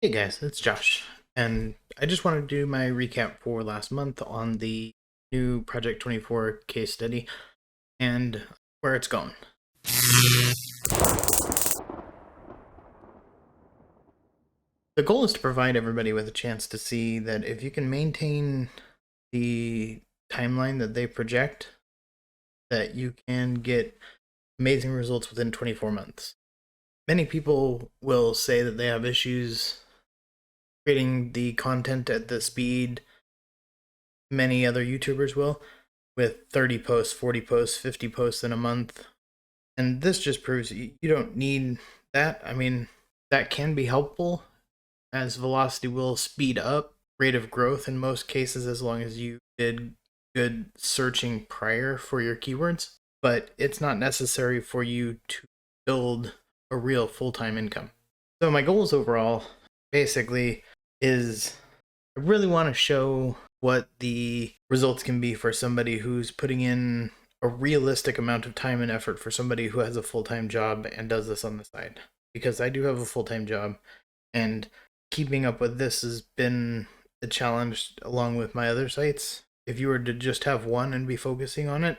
Hey guys, it's Josh, and I just wanted to do my recap for last month on the new Project 24 case study and where it's going. The goal is to provide everybody with a chance to see that if you can maintain the timeline that they project, that you can get amazing results within 24 months. Many people will say that they have issues creating the content at the speed many other YouTubers will, with 30 posts, 40 posts, 50 posts in a month. And this just proves you don't need that. I mean, that can be helpful as velocity will speed up rate of growth in most cases as long as you did good searching prior for your keywords. But it's not necessary for you to build a real full-time income. So my goals overall basically is I really want to show what the results can be for somebody who's putting in a realistic amount of time and effort for somebody who has a full-time job and does this on the side. Because I do have a full-time job, and keeping up with this has been a challenge along with my other sites. If you were to just have one and be focusing on it,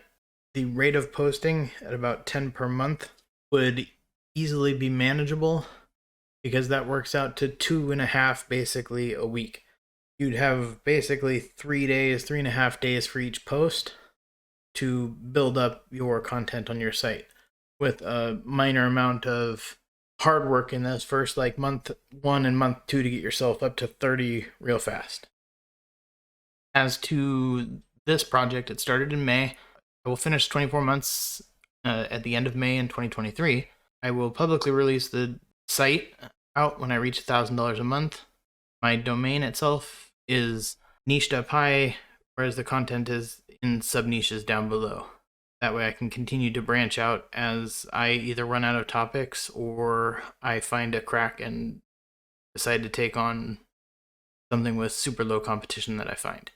the rate of posting at about 10 per month would easily be manageable because that works out to 2.5 basically a week. You'd have basically 3 days, 3.5 days for each post to build up your content on your site with a minor amount of hard work in this first like month 1 and month 2 to get yourself up to 30 real fast. As to this project, it started in May. I will finish 24 months at the end of May in 2023. I will publicly release the site out when I reach $1,000 a month. My domain itself is niched up high, whereas the content is in sub niches down below. That way I can continue to branch out as I either run out of topics or I find a crack and decide to take on something with super low competition that I find.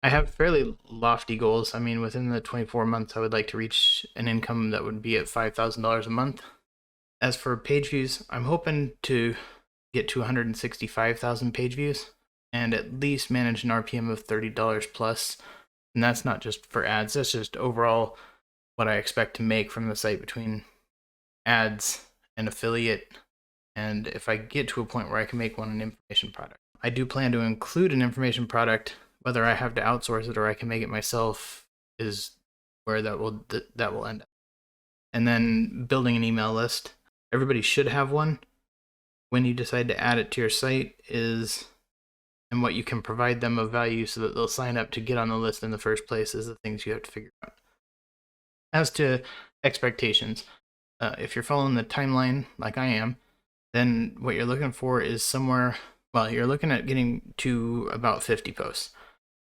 I have fairly lofty goals. I mean, within the 24 months, I would like to reach an income that would be at $5,000 a month. As for page views, I'm hoping to get to 165,000 page views and at least manage an RPM of $30 plus. And that's not just for ads, that's just overall what I expect to make from the site between ads and affiliate. And if I get to a point where I can make one an information product, I do plan to include an information product. Whether I have to outsource it or I can make it myself is where that will end up. And then building an email list. Everybody should have one. When you decide to add it to your site is and what you can provide them of value so that they'll sign up to get on the list in the first place is the things you have to figure out. As to expectations, if you're following the timeline like I am, then what you're looking for is somewhere, well, you're looking at getting to about 50 posts.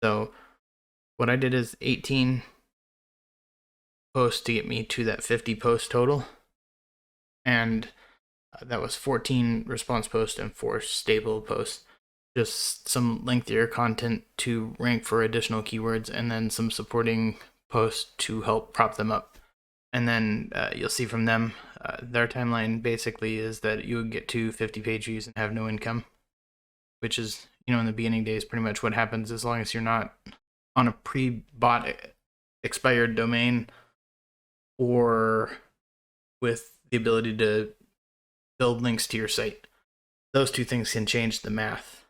So what I did is 18 posts to get me to that 50 post total. And that was 14 response posts and 4 stable posts. Just some lengthier content to rank for additional keywords and then some supporting posts to help prop them up. And then you'll see from them, their timeline basically is that you would get to 50 page views and have no income, which is, in the beginning days, pretty much what happens as long as you're not on a pre-bought expired domain or with the ability to build links to your site. Those two things can change the math.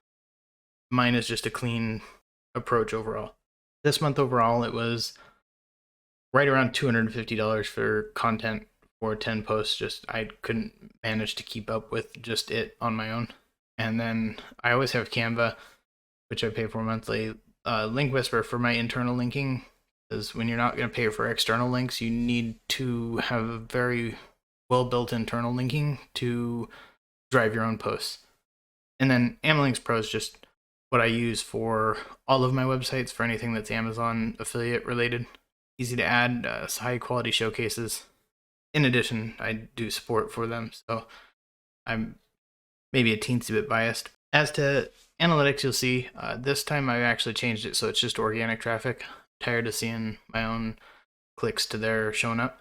Mine is just a clean approach overall. This month overall, it was right around $250 for content for 10 posts. Just I couldn't manage to keep up with just it on my own. And then I always have Canva, which I pay for monthly. Link Whisper for my internal linking, because when you're not going to pay for external links, you need to have a very well-built internal linking to drive your own posts. And then Amlinks Pro is just what I use for all of my websites for anything that's Amazon affiliate related. Easy to add, high quality showcases. In addition, I do support for them, so I'm maybe a teensy bit biased. As to analytics, you'll see this time I actually changed it so it's just organic traffic. Tired of seeing my own clicks to their showing up.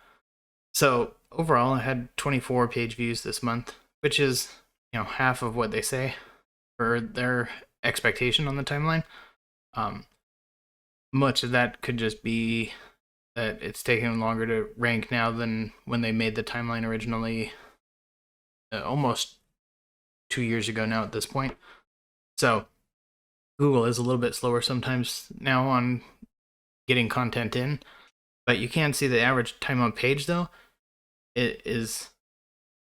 So overall, I had 24 page views this month, which is, half of what they say for their expectation on the timeline. Much of that could just be that it's taking longer to rank now than when they made the timeline originally, almost 2 years ago now at this point. So Google is a little bit slower sometimes now on getting content in, but you can see the average time on page though. It is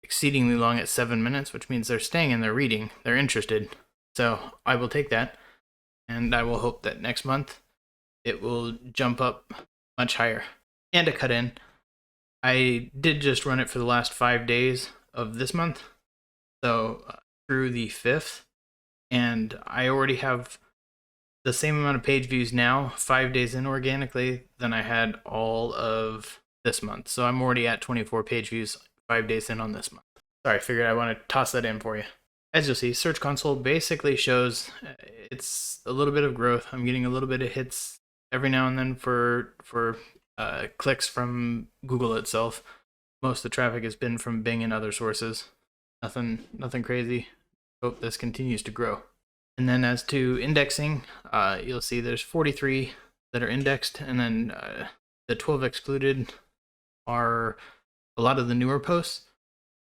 exceedingly long at 7 minutes, which means they're staying and they're reading, they're interested. So I will take that, and I will hope that next month it will jump up much higher. And to cut in, I did just run it for the last 5 days of this month, so through the 5th, and I already have the same amount of page views now, 5 days in organically, than I had all of this month. So I'm already at 24 page views 5 days in on this month. Sorry, I figured I want to toss that in for you. As you'll see, Search Console basically shows it's a little bit of growth. I'm getting a little bit of hits every now and then for clicks from Google itself. Most of the traffic has been from Bing and other sources. Nothing crazy. Hope this continues to grow. And then as to indexing, you'll see there's 43 that are indexed, and then the 12 excluded are a lot of the newer posts,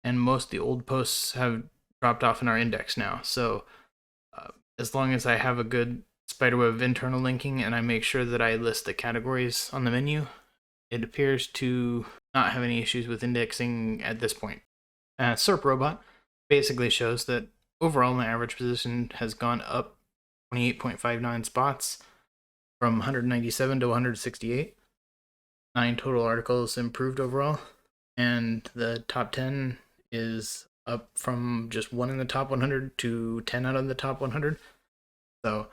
and most of the old posts have dropped off in our index now. So as long as I have a good spiderweb of internal linking and I make sure that I list the categories on the menu, it appears to not have any issues with indexing at this point. SerpRobot basically shows that overall my average position has gone up 28.59 spots from 197 to 168. 9 total articles improved overall, and the top 10 is up from just 1 in the top 100 to 10 out of the top 100. So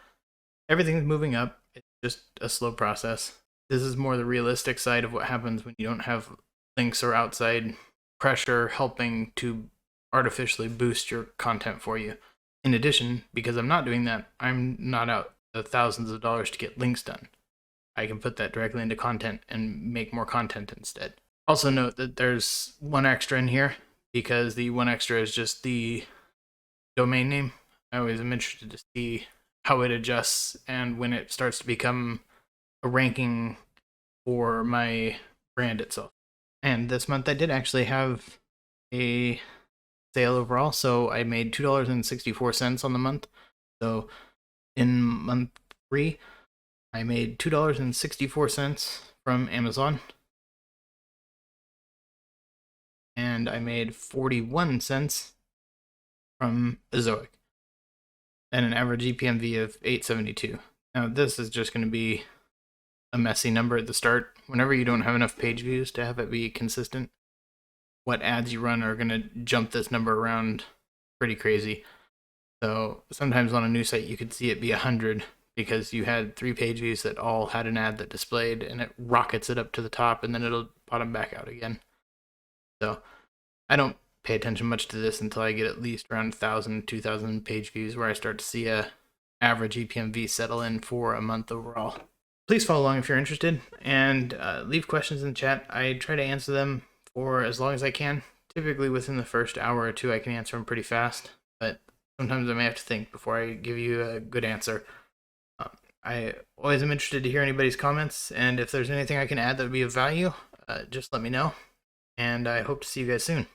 everything's moving up. It's just a slow process. This is more the realistic side of what happens when you don't have links or outside pressure helping to artificially boost your content for you. In addition, because I'm not doing that, I'm not out the thousands of dollars to get links done. I can put that directly into content and make more content instead. Also note that there's one extra in here, because the one extra is just the domain name. I always am interested to see how it adjusts and when it starts to become a ranking for my brand itself. And this month I did actually have a sale overall, so I made $2.64 on the month. So in month 3, I made $2.64 from Amazon, and I made 41 cents from Ezoic, and an average EPMV of 872. Now this is just going to be a messy number at the start. Whenever you don't have enough page views to have it be consistent, what ads you run are going to jump this number around pretty crazy. So sometimes on a new site you could see it be 100 because you had 3 page views that all had an ad that displayed, and it rockets it up to the top and then it'll bottom back out again. So I don't pay attention much to this until I get at least around 1,000, 2,000 page views, where I start to see a average EPMV settle in for a month overall. Please follow along if you're interested, and leave questions in the chat. I try to answer them for as long as I can. Typically within the first hour or two I can answer them pretty fast, but sometimes I may have to think before I give you a good answer. I always am interested to hear anybody's comments, and if there's anything I can add that would be of value, just let me know, and I hope to see you guys soon.